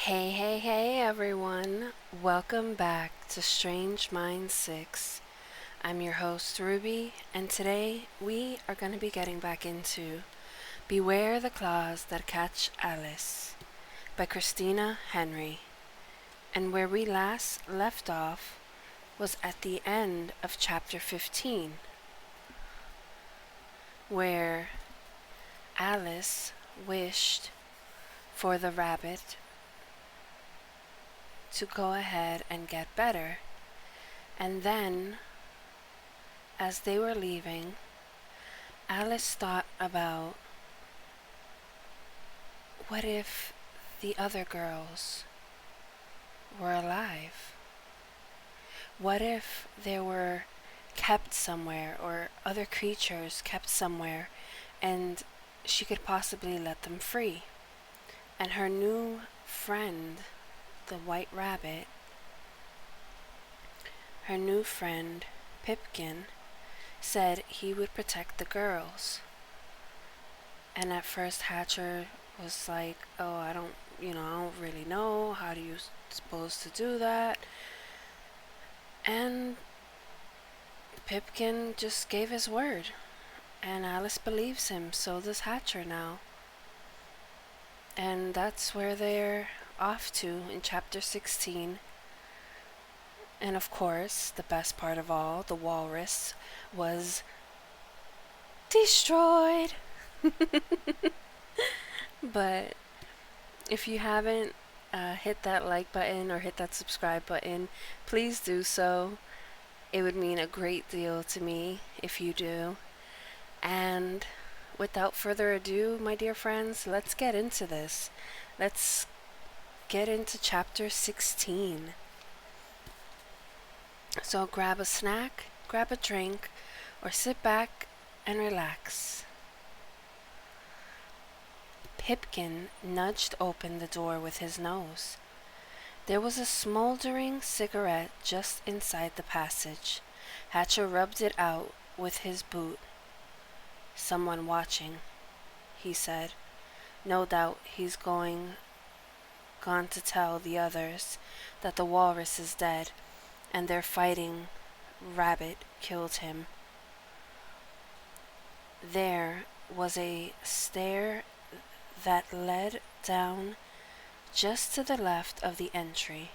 Hey everyone. Welcome back to Strange Minds 6. I'm your host Ruby, and today we are going to be getting back into Beware the Claws That Catch Alice by Christina Henry. And where we last left off was at the end of chapter 15, where Alice wished for the rabbit to go ahead and get better. And then, as they were leaving, Alice thought about what if the other girls were alive? What if they were kept somewhere, or other creatures kept somewhere, and she could possibly let them free? And her new friend, the white rabbit, her new friend, Pipkin, said he would protect the girls. And at first Hatcher was like, oh, I don't really know. How do you supposed to do that? And Pipkin just gave his word. And Alice believes him, so does Hatcher now. And that's where they're off to in chapter 16. And of course, the best part of all, the walrus was destroyed. But if you haven't hit that like button or hit that subscribe button, please do so. It would mean a great deal to me if you do. And without further ado, my dear friends, let's get into this. Let's get into chapter 16. So grab a snack, grab a drink, or sit back and relax. Pipkin nudged open the door with his nose. There was a smoldering cigarette just inside the passage. Hatcher rubbed it out with his boot. Someone watching, he said. No doubt he's gone to tell the others that the walrus is dead and their fighting rabbit killed him. There was a stair that led down just to the left of the entry,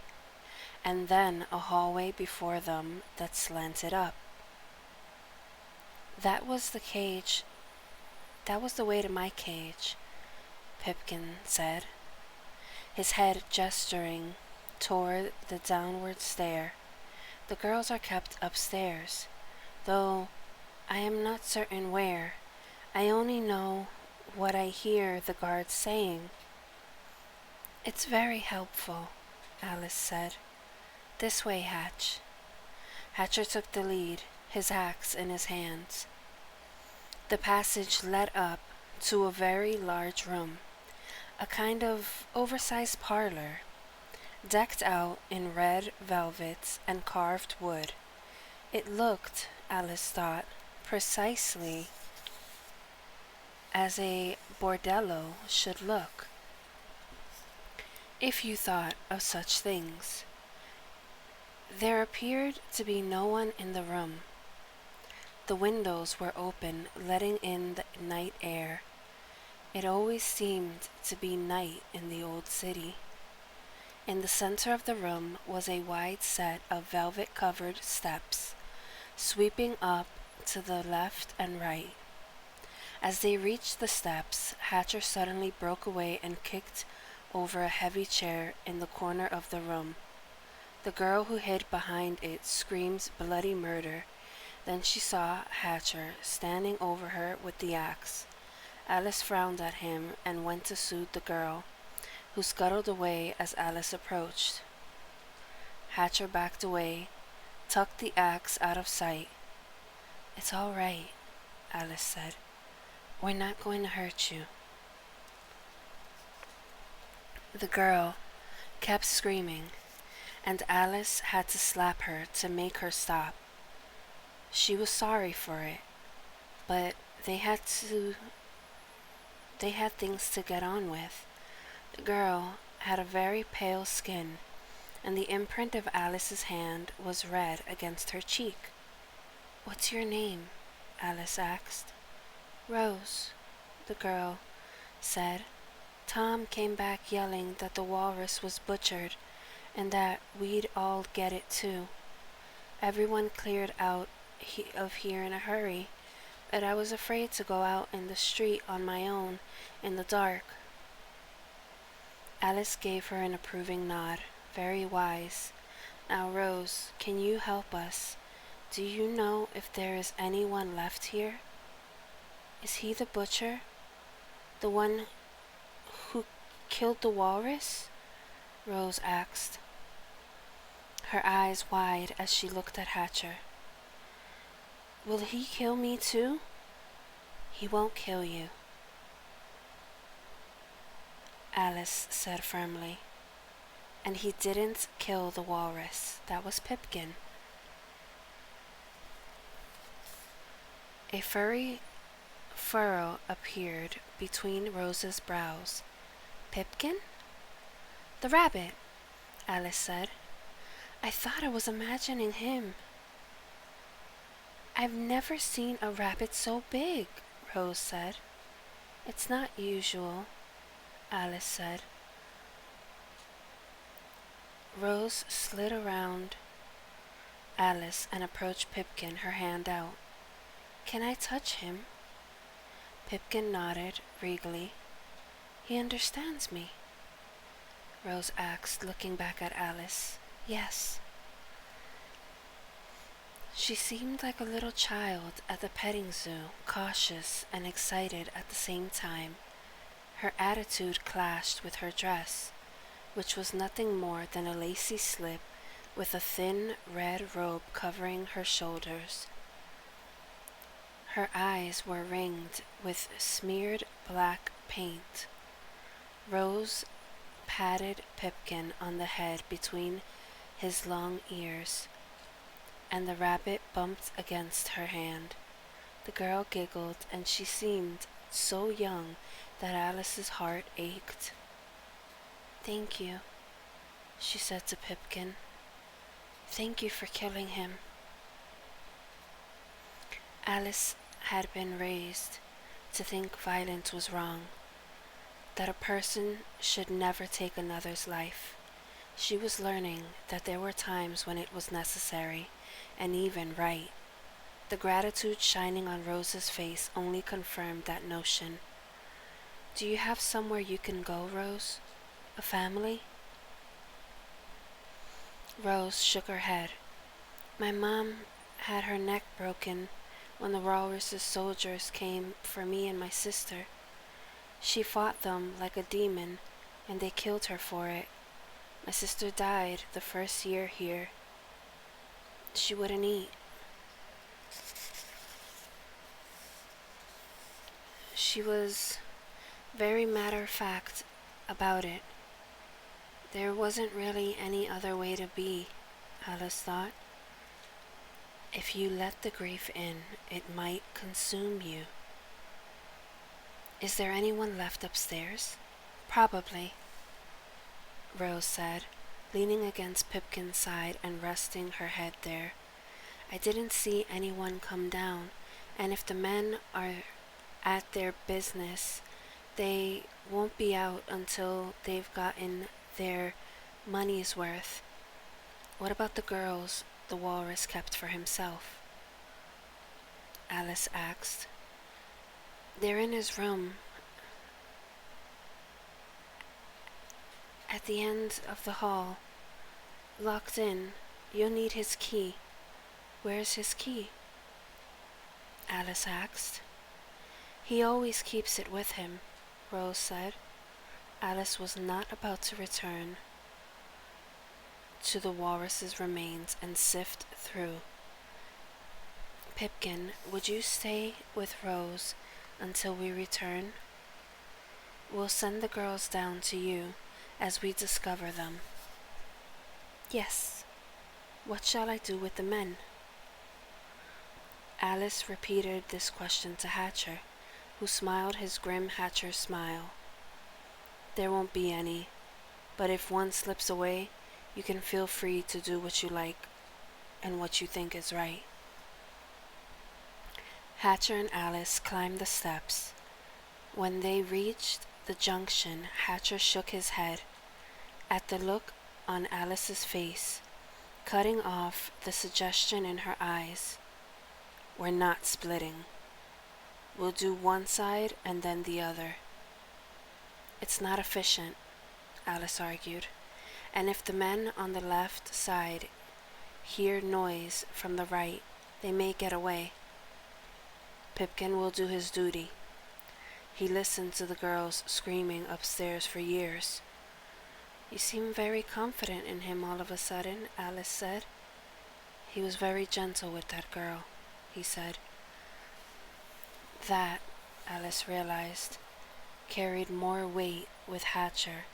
and then a hallway before them that slanted up. That was the cage. That was the way to my cage, Pipkin said, his head gesturing toward the downward stair. The girls are kept upstairs, though I am not certain where. I only know what I hear the guards saying. It's very helpful, Alice said. This way, Hatch. Hatcher took the lead, his axe in his hands. The passage led up to a very large room, a kind of oversized parlor, decked out in red velvets and carved wood. It looked, Alice thought, precisely as a bordello should look, if you thought of such things. There appeared to be no one in the room. The windows were open, letting in the night air. It always seemed to be night in the old city. In the center of the room was a wide set of velvet-covered steps, sweeping up to the left and right. As they reached the steps, Hatcher suddenly broke away and kicked over a heavy chair in the corner of the room. The girl who hid behind it screamed bloody murder. Then she saw Hatcher standing over her with the axe. Alice frowned at him and went to soothe the girl, who scuttled away as Alice approached. Hatcher backed away, tucked the axe out of sight. It's all right, Alice said. We're not going to hurt you. The girl kept screaming, and Alice had to slap her to make her stop. She was sorry for it, but they had things to get on with. The girl had a very pale skin, and the imprint of Alice's hand was red against her cheek. "What's your name?" Alice asked. "Rose," the girl said. "Tom came back yelling that the walrus was butchered and that we'd all get it too. Everyone cleared out of here in a hurry, but I was afraid to go out in the street on my own in the dark." Alice gave her an approving nod. "Very wise. Now, Rose, can you help us? Do you know if there is anyone left here?" "Is he the butcher? The one who killed the walrus?" Rose asked, her eyes wide as she looked at Hatcher. "Will he kill me too?" "He won't kill you," Alice said firmly. "And he didn't kill the walrus. That was Pipkin." A furry furrow appeared between Rose's brows. "Pipkin?" "The rabbit," Alice said. "I thought I was imagining him." "I've never seen a rabbit so big," Rose said. "It's not usual," Alice said. Rose slid around Alice and approached Pipkin, her hand out. "Can I touch him?" Pipkin nodded regally. "He understands me?" Rose asked, looking back at Alice. "Yes." She seemed like a little child at the petting zoo, cautious and excited at the same time. Her attitude clashed with her dress, which was nothing more than a lacy slip with a thin red robe covering her shoulders. Her eyes were ringed with smeared black paint. Rose patted Pipkin on the head between his long ears, and the rabbit bumped against her hand. The girl giggled, and she seemed so young that Alice's heart ached. "Thank you," she said to Pipkin. "Thank you for killing him." Alice had been raised to think violence was wrong, that a person should never take another's life. She was learning that there were times when it was necessary, and even right. The gratitude shining on Rose's face only confirmed that notion. "Do you have somewhere you can go, Rose? A family?" Rose shook her head. "My mom had her neck broken when the walrus's soldiers came for me and my sister. She fought them like a demon, and they killed her for it. My sister died the first year here. She wouldn't eat. She was very matter-of-fact about it. There wasn't really any other way to be," Alice thought. "If you let the grief in, it might consume you." "Is there anyone left upstairs?" "Probably," Rose said, leaning against Pipkin's side and resting her head there. "I didn't see anyone come down, and if the men are at their business, they won't be out until they've gotten their money's worth." "What about the girls the walrus kept for himself?" Alice asked. "They're in his room at the end of the hall, locked in. You'll need his key." "Where's his key?" Alice asked. "He always keeps it with him," Rose said. Alice was not about to return to the walrus's remains and sift through. "Pipkin, would you stay with Rose until we return? We'll send the girls down to you as we discover them." "Yes. What shall I do with the men?" Alice repeated this question to Hatcher, who smiled his grim Hatcher smile. "There won't be any. but if one slips away, you can feel free to do what you like and what you think is right. Hatcher and Alice climbed the steps. When they reached the junction, Hatcher shook his head at the look on Alice's face, cutting off the suggestion in her eyes. We're not splitting. We'll do one side and then the other. It's not efficient, Alice argued, and if the men on the left side hear noise from the right, they may get away. Pipkin will do his duty. He listened to the girls screaming upstairs for years. You seem very confident in him all of a sudden, Alice said. He was very gentle with that girl, he said. That, Alice realized, carried more weight with Hatcher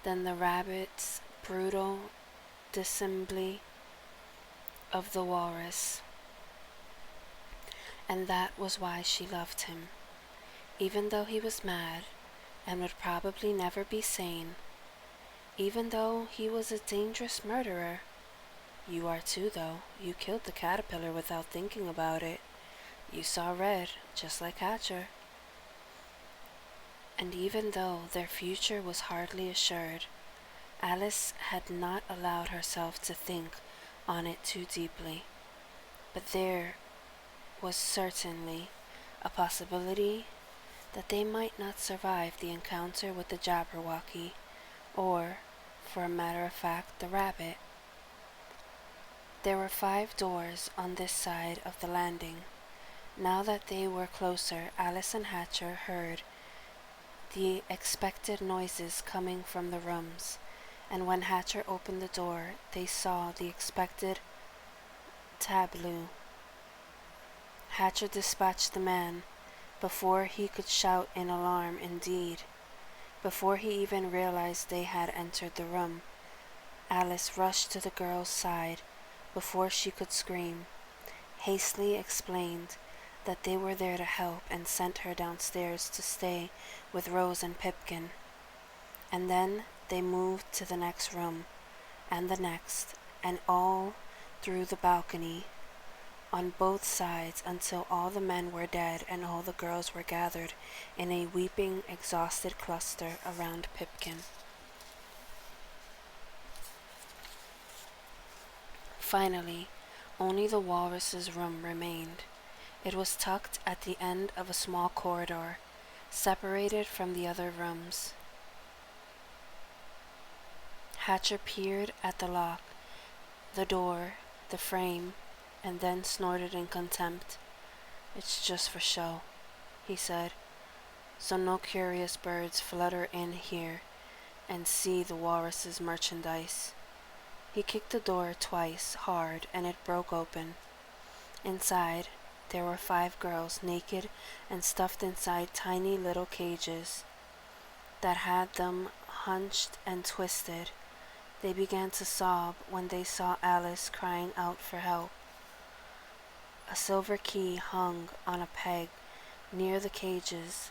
than the rabbit's brutal dissembly of the walrus. And that was why she loved him. Even though he was mad and would probably never be sane, even though he was a dangerous murderer. You are too, though. You killed the caterpillar without thinking about it. You saw red, just like Hatcher. And even though their future was hardly assured, Alice had not allowed herself to think on it too deeply. But there was certainly a possibility that they might not survive the encounter with the Jabberwocky, or, for a matter of fact, the rabbit. There were 5 doors on this side of the landing. Now that they were closer, Alice and Hatcher heard the expected noises coming from the rooms, and when Hatcher opened the door, they saw the expected tableau. Hatcher dispatched the man before he could shout in alarm. Indeed, before he even realized they had entered the room, Alice rushed to the girl's side before she could scream, hastily explained that they were there to help, and sent her downstairs to stay with Rose and Pipkin. And then they moved to the next room, and the next, and all through the balcony, on both sides, until all the men were dead and all the girls were gathered in a weeping, exhausted cluster around Pipkin. Finally, only the walrus's room remained. It was tucked at the end of a small corridor, separated from the other rooms. Hatcher peered at the lock, the door, the frame, and then snorted in contempt. It's just for show, he said, so no curious birds flutter in here and see the walrus's merchandise. He kicked the door twice hard, and it broke open. Inside, there were 5 girls, naked and stuffed inside tiny little cages that had them hunched and twisted. They began to sob when they saw Alice crying out for help. A silver key hung on a peg near the cages,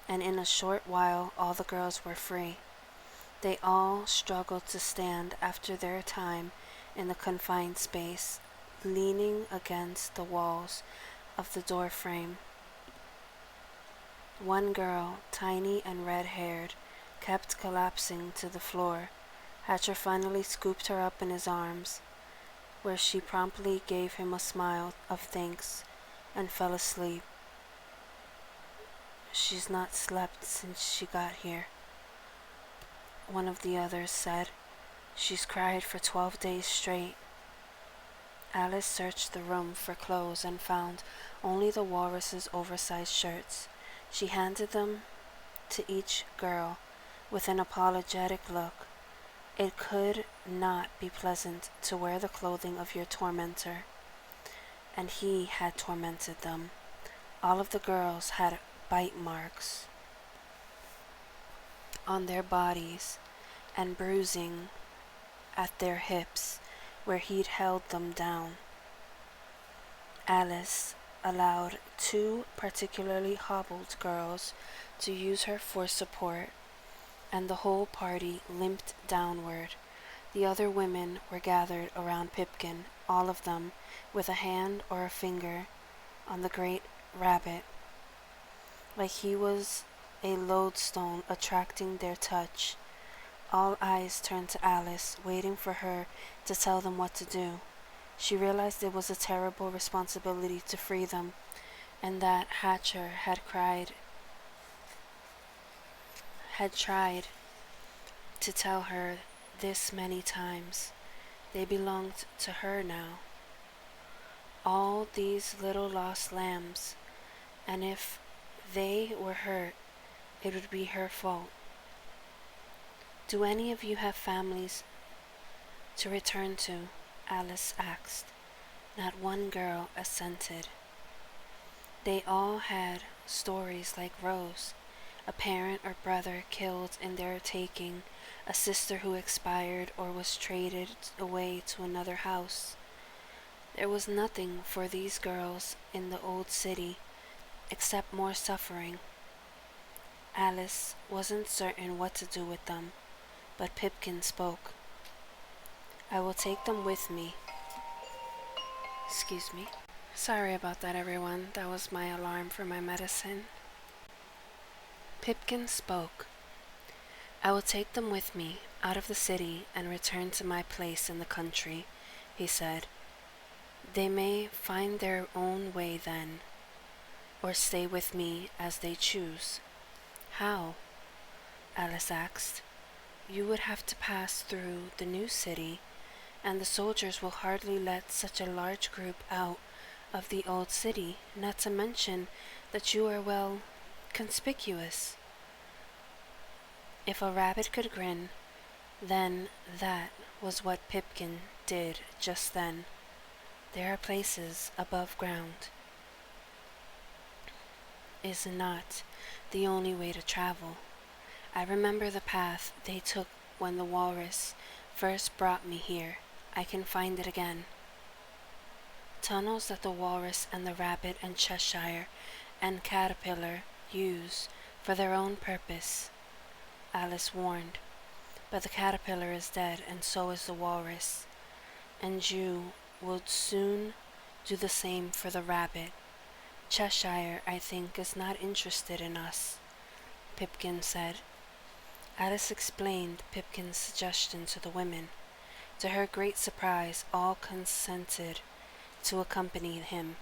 and in a short while all the girls were free. They all struggled to stand after their time in the confined space, leaning against the walls of the door frame. One girl, tiny and red-haired, kept collapsing to the floor. Hatcher finally scooped her up in his arms, where she promptly gave him a smile of thanks and fell asleep. She's not slept since she got here, one of the others said. She's cried for 12 days straight. Alice searched the room for clothes and found only the walrus's oversized shirts. She handed them to each girl with an apologetic look. It could not be pleasant to wear the clothing of your tormentor, and he had tormented them. All of the girls had bite marks on their bodies and bruising at their hips where he'd held them down. Alice allowed 2 particularly hobbled girls to use her for support, and the whole party limped downward. The other women were gathered around Pipkin, all of them with a hand or a finger on the great rabbit, like he was a lodestone attracting their touch. All eyes turned to Alice, waiting for her to tell them what to do. She realized it was a terrible responsibility to free them, and that Hatcher had tried to tell her this many times. They belonged to her now. All these little lost lambs, and if they were hurt, it would be her fault. Do any of you have families to return to? Alice asked. Not one girl assented. They all had stories like Rose, a parent or brother killed in their taking, a sister who expired or was traded away to another house. There was nothing for these girls in the old city except more suffering. Alice wasn't certain what to do with them, but Pipkin spoke. I will take them with me. Excuse me. Sorry about that, everyone. That was my alarm for my medicine. Pipkin spoke. I will take them with me out of the city and return to my place in the country, he said. They may find their own way then, or stay with me as they choose. How? Alice asked. You would have to pass through the new city, and the soldiers will hardly let such a large group out of the old city, not to mention that you are, well, conspicuous. If a rabbit could grin, then that was what Pipkin did just then. There are places above ground. Is not the only way to travel. I remember the path they took when the walrus first brought me here. I can find it again. Tunnels that the walrus and the rabbit and Cheshire and caterpillar use for their own purpose, Alice warned. But the caterpillar is dead, and so is the walrus, and you would soon do the same for the rabbit. Cheshire, I think, is not interested in us, Pipkin said. Alice explained Pipkin's suggestion to the women. To her great surprise, all consented to accompany him.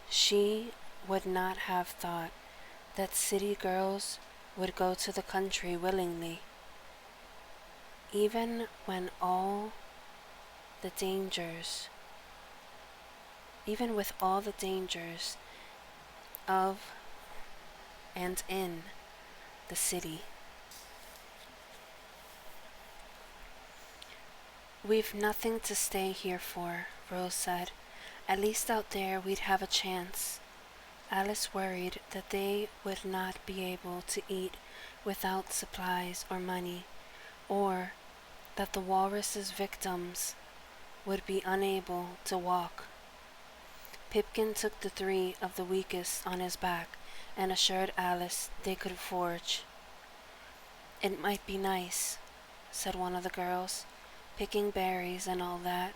She would not have thought that city girls would go to the country willingly, even with all the dangers of and in the city. We've nothing to stay here for, Rose said. At least out there we'd have a chance. Alice worried that they would not be able to eat without supplies or money, or that the walrus's victims would be unable to walk. Pipkin took the 3 of the weakest on his back and assured Alice they could forage. It might be nice, said one of the girls, picking berries and all that.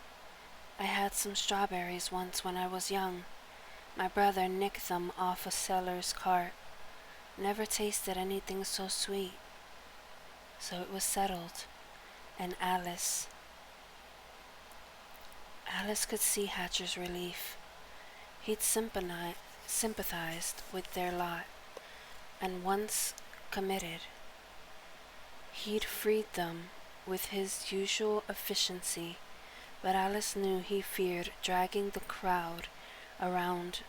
I had some strawberries once when I was young. My brother nicked them off a seller's cart. Never tasted anything so sweet. So it was settled, and Alice could see Hatcher's relief. He'd sympathized with their lot, and once committed, he'd freed them with his usual efficiency, but Alice knew he feared dragging the crowd around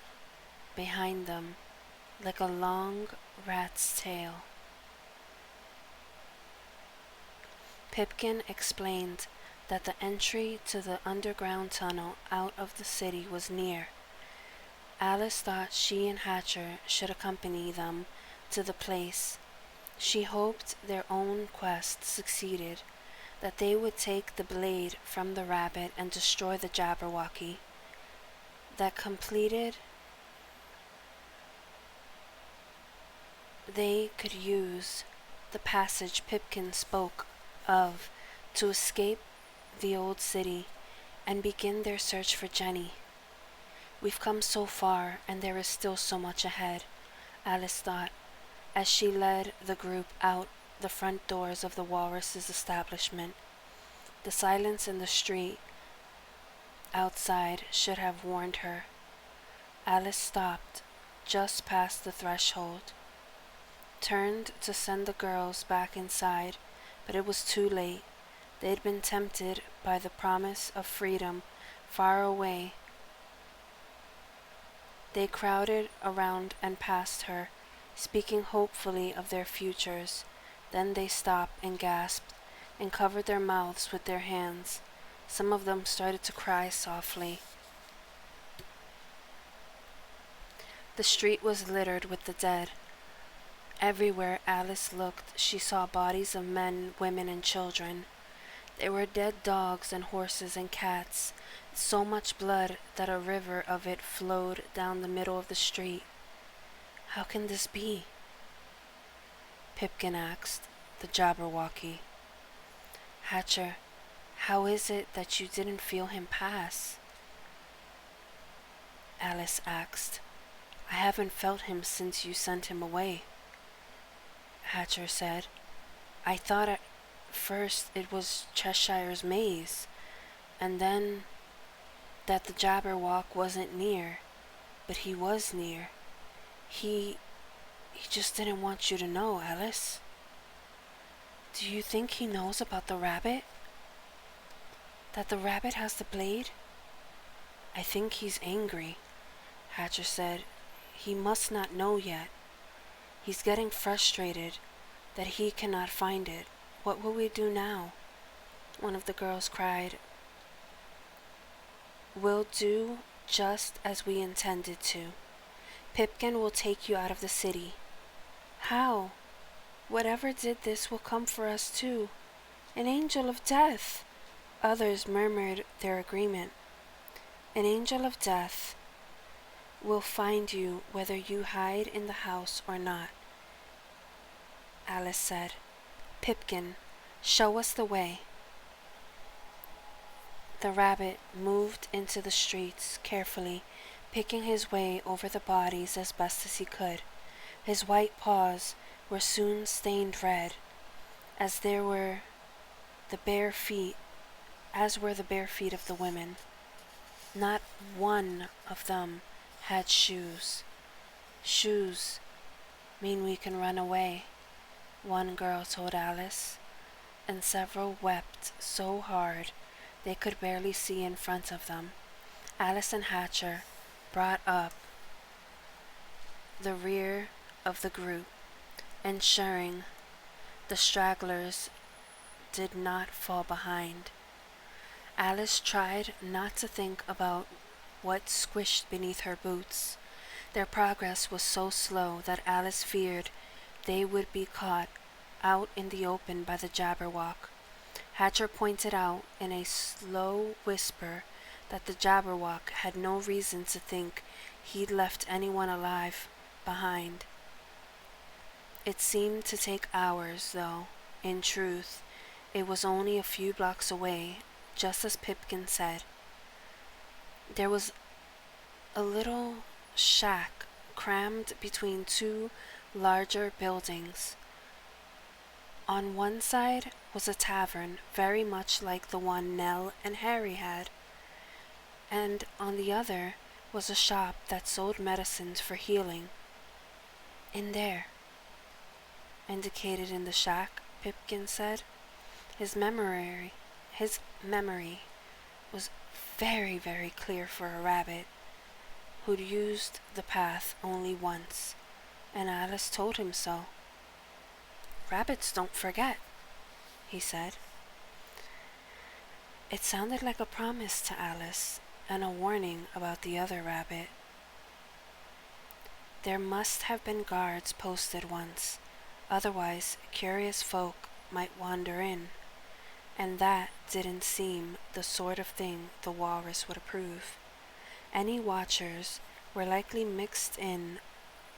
behind them like a long rat's tail. Pipkin explained that the entry to the underground tunnel out of the city was near. Alice thought she and Hatcher should accompany them to the place. She hoped their own quest succeeded, that they would take the blade from the rabbit and destroy the Jabberwocky. That completed, they could use the passage Pipkin spoke of to escape the old city and begin their search for Jenny. We've come so far, and there is still so much ahead, Alice thought, as she led the group out the front doors of the walrus's establishment. The silence in the street outside should have warned her. Alice stopped just past the threshold, turned to send the girls back inside, but it was too late. They'd been tempted by the promise of freedom far away. They crowded around and past her, speaking hopefully of their futures. Then they stopped and gasped and covered their mouths with their hands. Some of them started to cry softly. The street was littered with the dead. Everywhere Alice looked, she saw bodies of men, women, and children. There were dead dogs and horses and cats, so much blood that a river of it flowed down the middle of the street. How can this be? Pipkin asked the Jabberwocky. Hatcher, how is it that you didn't feel him pass? Alice asked. I haven't felt him since you sent him away. Hatcher said. I thought at first it was Cheshire's maze, and then that the Jabberwock wasn't near, but he was near. He just didn't want you to know, Alice. Do you think he knows about the rabbit? That the rabbit has the blade? I think he's angry, Hatcher said. He must not know yet. He's getting frustrated that he cannot find it. What will we do now? One of the girls cried. We'll do just as we intended to. Pipkin will take you out of the city. How? Whatever did this will come for us too. An angel of death. Others murmured their agreement. An angel of death will find you whether you hide in the house or not, Alice said. Pipkin, show us the way. The rabbit moved into the streets carefully, picking his way over the bodies as best as he could. His white paws were soon stained red, as were the bare feet of the women. Not one of them had shoes. Shoes mean we can run away, one girl told Alice, and several wept so hard they could barely see in front of them. Alice and Hatcher brought up the rear of the group, ensuring the stragglers did not fall behind. Alice tried not to think about what squished beneath her boots. Their progress was so slow that Alice feared they would be caught out in the open by the Jabberwock. Hatcher pointed out in a slow whisper that the Jabberwock had no reason to think he'd left anyone alive behind. It seemed to take hours, though. In truth, it was only a few blocks away, just as Pipkin said. There was a little shack crammed between two larger buildings. On one side was a tavern very much like the one Nell and Harry had, and on the other was a shop that sold medicines for healing. In there, indicated in the shack, Pipkin said. His memory was very, very clear for a rabbit who'd used the path only once, and Alice told him so. Rabbits don't forget, he said. It sounded like a promise to Alice and a warning about the other rabbit. There must have been guards posted once, otherwise curious folk might wander in, and that didn't seem the sort of thing the walrus would approve. Any watchers were likely mixed in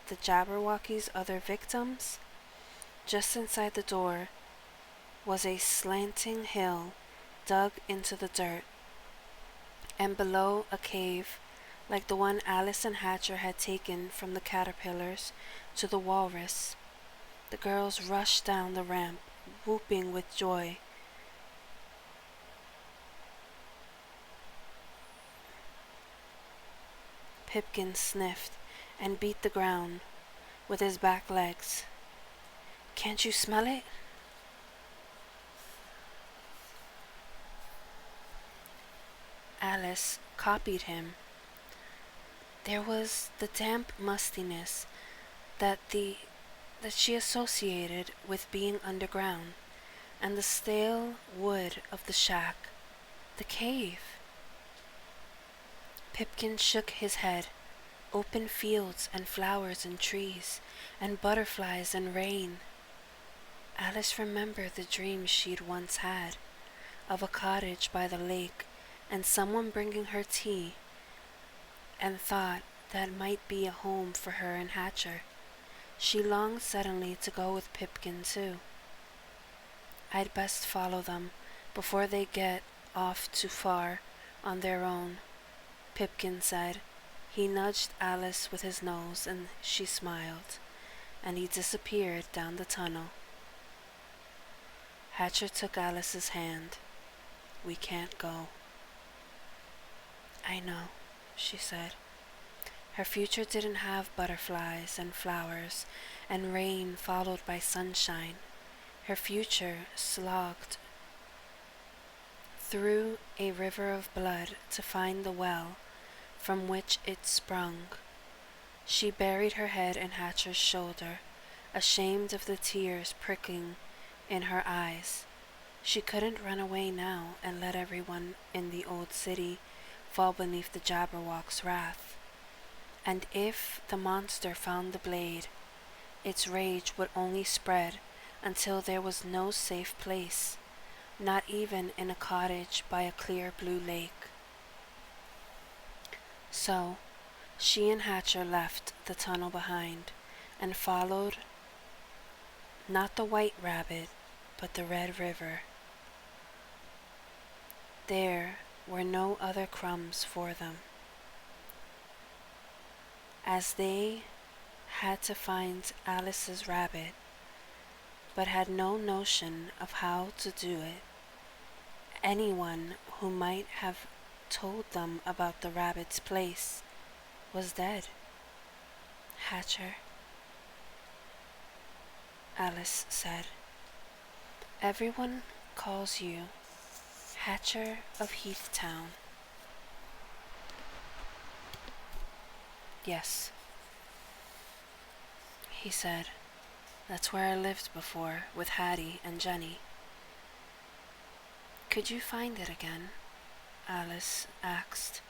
the Jabberwocky's other victims. Just inside the door was a slanting hill dug into the dirt, and below a cave like the one Alice and Hatcher had taken from the caterpillars to the walrus. The girls rushed down the ramp, whooping with joy. Pipkin sniffed and beat the ground with his back legs. "Can't you smell it?" Alice copied him. There was the damp mustiness that she associated with being underground, and the stale wood of the shack, the cave. Pipkin shook his head. Open fields and flowers and trees and butterflies and rain. Alice remembered the dreams she'd once had of a cottage by the lake and someone bringing her tea, and thought that might be a home for her and Hatcher. She longed suddenly to go with Pipkin too. "I'd best follow them before they get off too far on their own," Pipkin said. He nudged Alice with his nose, and she smiled, and he disappeared down the tunnel. Hatcher took Alice's hand. "We can't go." "I know," she said. Her future didn't have butterflies and flowers and rain followed by sunshine. Her future slogged through a river of blood to find the well from which it sprung. She buried her head in Hatcher's shoulder, ashamed of the tears pricking in her eyes. She couldn't run away now and let everyone in the old city fall beneath the Jabberwock's wrath. And if the monster found the blade, its rage would only spread until there was no safe place, not even in a cottage by a clear blue lake. So she and Hatcher left the tunnel behind and followed not the White Rabbit, but the Red River. There were no other crumbs for them, as they had to find Alice's rabbit, but had no notion of how to do it. Anyone who might have told them about the rabbit's place was dead. "Hatcher," Alice said. "Everyone calls you Hatcher of Heathtown." "Yes," he said. "That's where I lived before with Hattie and Jenny." "Could you find it again?" Alice asked.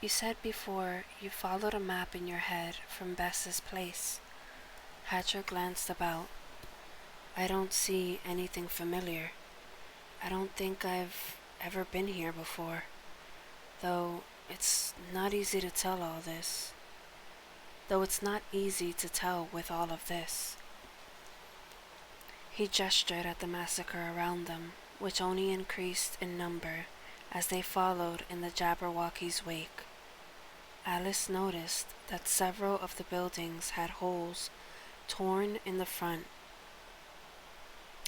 "You said before you followed a map in your head from Bess's place." Hatcher glanced about. "I don't see anything familiar. I don't think I've ever been here before, though it's not easy to tell all this. Though it's not easy to tell with all of this." He gestured at the massacre around them, which only increased in number as they followed in the Jabberwocky's wake. Alice noticed that several of the buildings had holes torn in the front,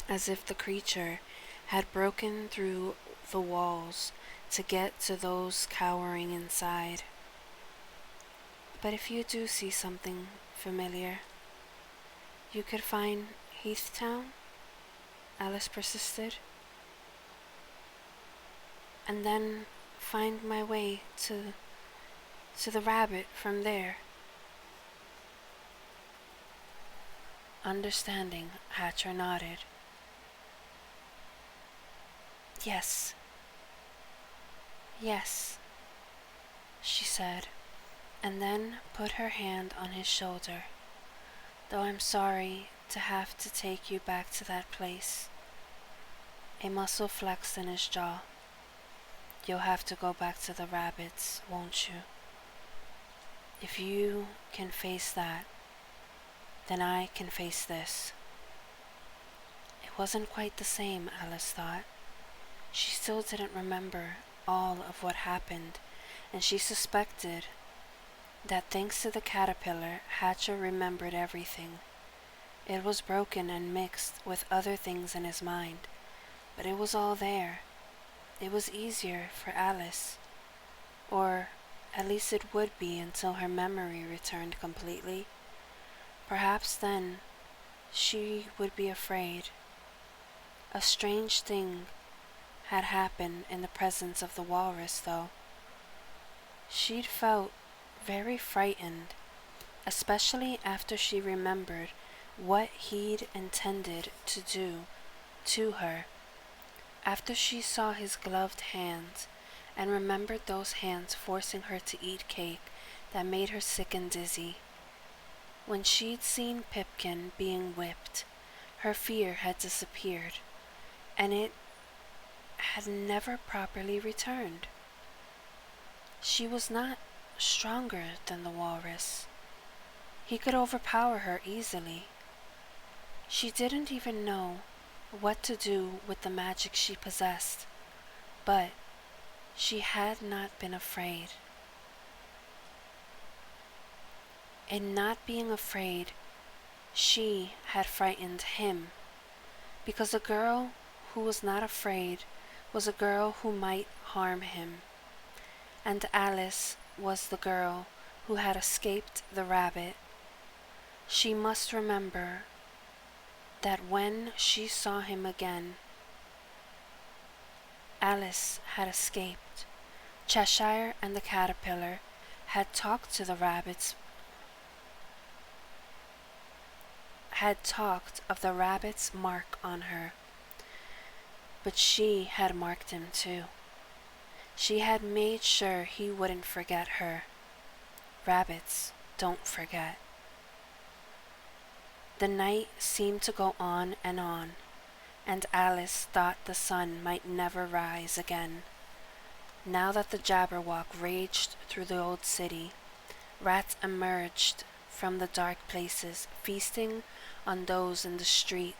as if the creature had broken through the walls to get to those cowering inside. "But if you do see something familiar, you could find Heathtown?" Alice persisted. "And then find my way to the rabbit from there." Understanding, Hatcher nodded. Yes, she said, and then put her hand on his shoulder. "Though I'm sorry to have to take you back to that place." A muscle flexed in his jaw. "You'll have to go back to the rabbits, won't you? If you can face that, then I can face this." wasn't quite the same, Alice thought. She still didn't remember all of what happened, and she suspected that thanks to the caterpillar, Hatcher remembered everything. It was broken and mixed with other things in his mind, but it was all there. It was easier for Alice, or at least it would be until her memory returned completely. Perhaps then she would be afraid. A strange thing had happened in the presence of the walrus, though. She'd felt very frightened, especially after she remembered what he'd intended to do to her. After she saw his gloved hands and remembered those hands forcing her to eat cake that made her sick and dizzy. When she'd seen Pipkin being whipped, her fear had disappeared, and it had never properly returned. She was not stronger than the walrus. He could overpower her easily. She didn't even know what to do with the magic she possessed, but she had not been afraid. In not being afraid, she had frightened him, because a girl who was not afraid was a girl who might harm him, and Alice was the girl who had escaped the rabbit. She must remember that when she saw him again, Alice had escaped. Cheshire and the caterpillar had talked to the rabbits, had talked of the rabbit's mark on her, but she had marked him too. She had made sure he wouldn't forget her. Rabbits don't forget. The night seemed to go on, and Alice thought the sun might never rise again. Now that the Jabberwock raged through the old city, rats emerged from the dark places, feasting on those in the street.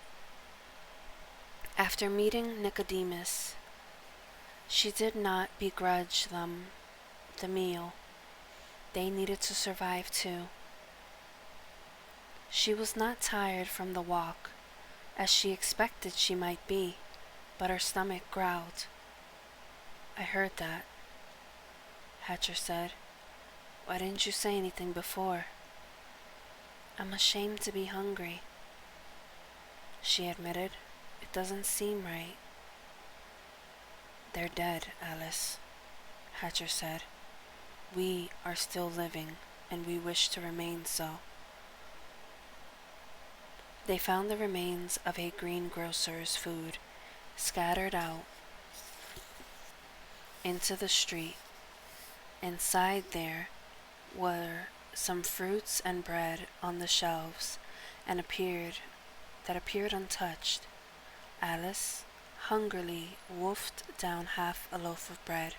After meeting Nicodemus, she did not begrudge them the meal. They needed to survive too. She was not tired from the walk, as she expected she might be, but her stomach growled. "I heard that," Hatcher said. "Why didn't you say anything before?" "I'm ashamed to be hungry," she admitted. "It doesn't seem right." "They're dead, Alice," Hatcher said. "We are still living, and we wish to remain so." They found the remains of a greengrocer's food scattered out into the street. Inside there were some fruits and bread on the shelves that appeared untouched. Alice hungrily wolfed down half a loaf of bread,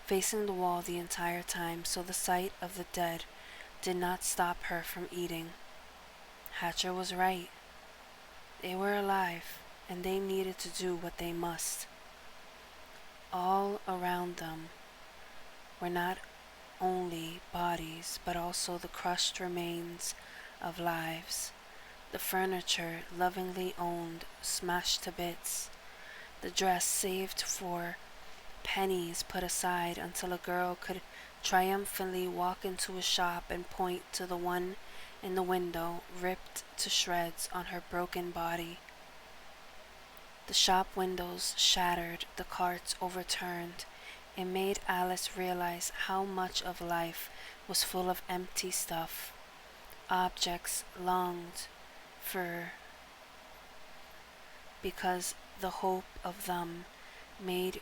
facing the wall the entire time so the sight of the dead did not stop her from eating. Hatcher was right. They were alive, and they needed to do what they must. All around them were not only bodies, but also the crushed remains of lives. The furniture lovingly owned smashed to bits. The dress saved for pennies put aside until a girl could triumphantly walk into a shop and point to the one in the window ripped to shreds on her broken body. The shop windows shattered, the carts overturned. It made Alice realize how much of life was full of empty stuff. Objects longed for because the hope of them made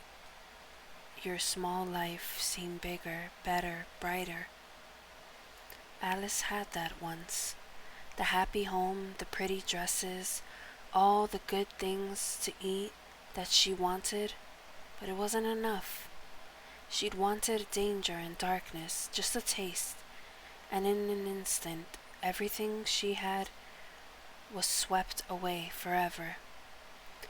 your small life seem bigger, better, brighter. Alice had that once. The happy home, the pretty dresses, all the good things to eat that she wanted, but it wasn't enough. She'd wanted danger and darkness, just a taste, and in an instant, everything she had was swept away forever.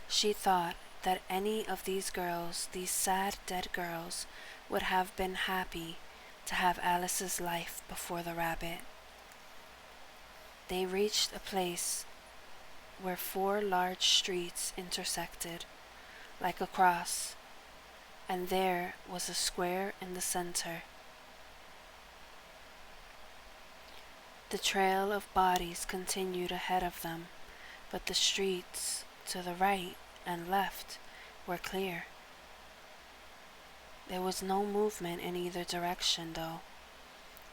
She thought that any of these girls, these sad dead girls, would have been happy to have Alice's life before the rabbit. They reached a place where 4 large streets intersected, like a cross, and there was a square in the center. The trail of bodies continued ahead of them, but the streets to the right and left were clear. There was no movement in either direction, though,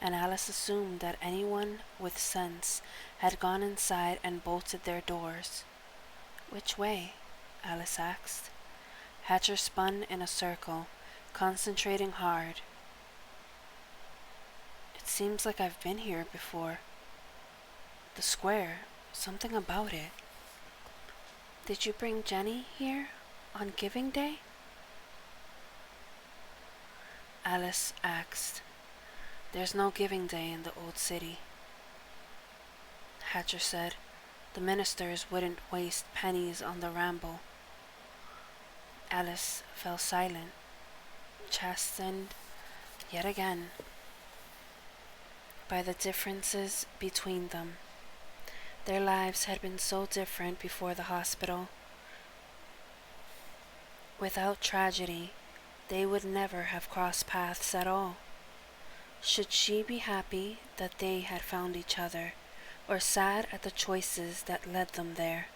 and Alice assumed that anyone with sense had gone inside and bolted their doors. "Which way?" Alice asked. Hatcher spun in a circle, concentrating hard. "It seems like I've been here before. The square, something about it." "Did you bring Jenny here on Giving Day?" Alice asked. "There's no Giving Day in the old city." Hatcher said the ministers wouldn't waste pennies on the ramble. Alice fell silent, chastened yet again by the differences between them. Their lives had been so different before the hospital. Without tragedy, they would never have crossed paths at all. Should she be happy that they had found each other, or sad at the choices that led them there?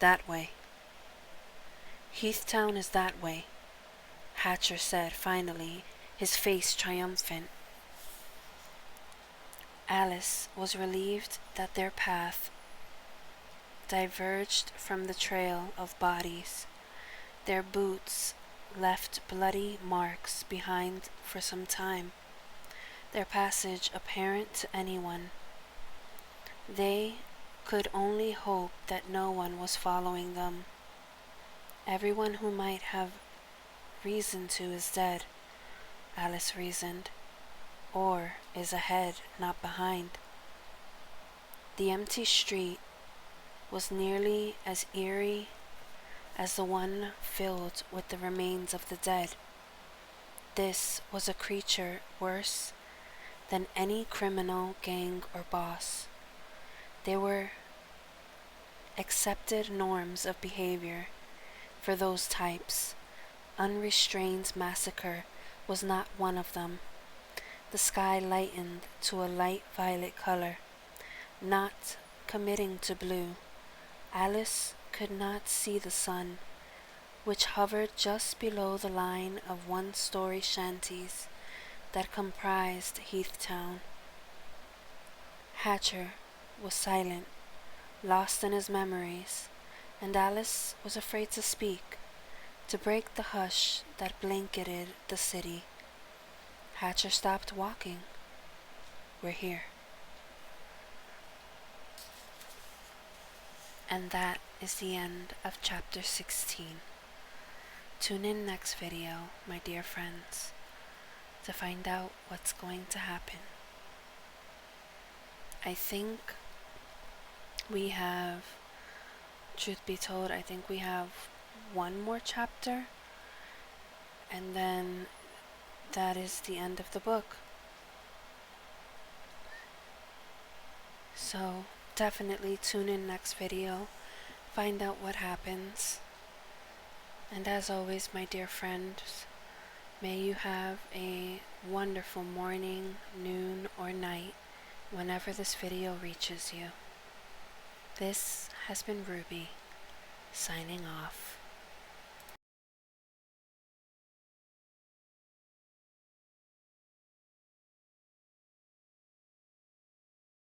"That way. Heathtown is that way," Hatcher said finally, his face triumphant. Alice was relieved that their path diverged from the trail of bodies. Their boots left bloody marks behind for some time, their passage apparent to anyone. They could only hope that no one was following them. Everyone who might have reason to is dead, Alice reasoned, or is ahead, not behind. The empty street was nearly as eerie as the one filled with the remains of the dead. This was a creature worse than any criminal, gang, or boss. There were accepted norms of behavior for those types. Unrestrained massacre was not one of them. The sky lightened to a light violet color, not committing to blue. Alice could not see the sun, which hovered just below the line of one-story shanties that comprised Heathtown. Hatcher was silent, lost in his memories, and Alice was afraid to speak, to break the hush that blanketed the city. Hatcher stopped walking. "We're here." And that is the end of chapter 16. Tune in next video, my dear friends, to find out what's going to happen. I think we have, truth be told, I think we have one more chapter, and then that is the end of the book. So definitely tune in next video, find out what happens. And as always, my dear friends, may you have a wonderful morning, noon, or night whenever this video reaches you. This has been Ruby, signing off.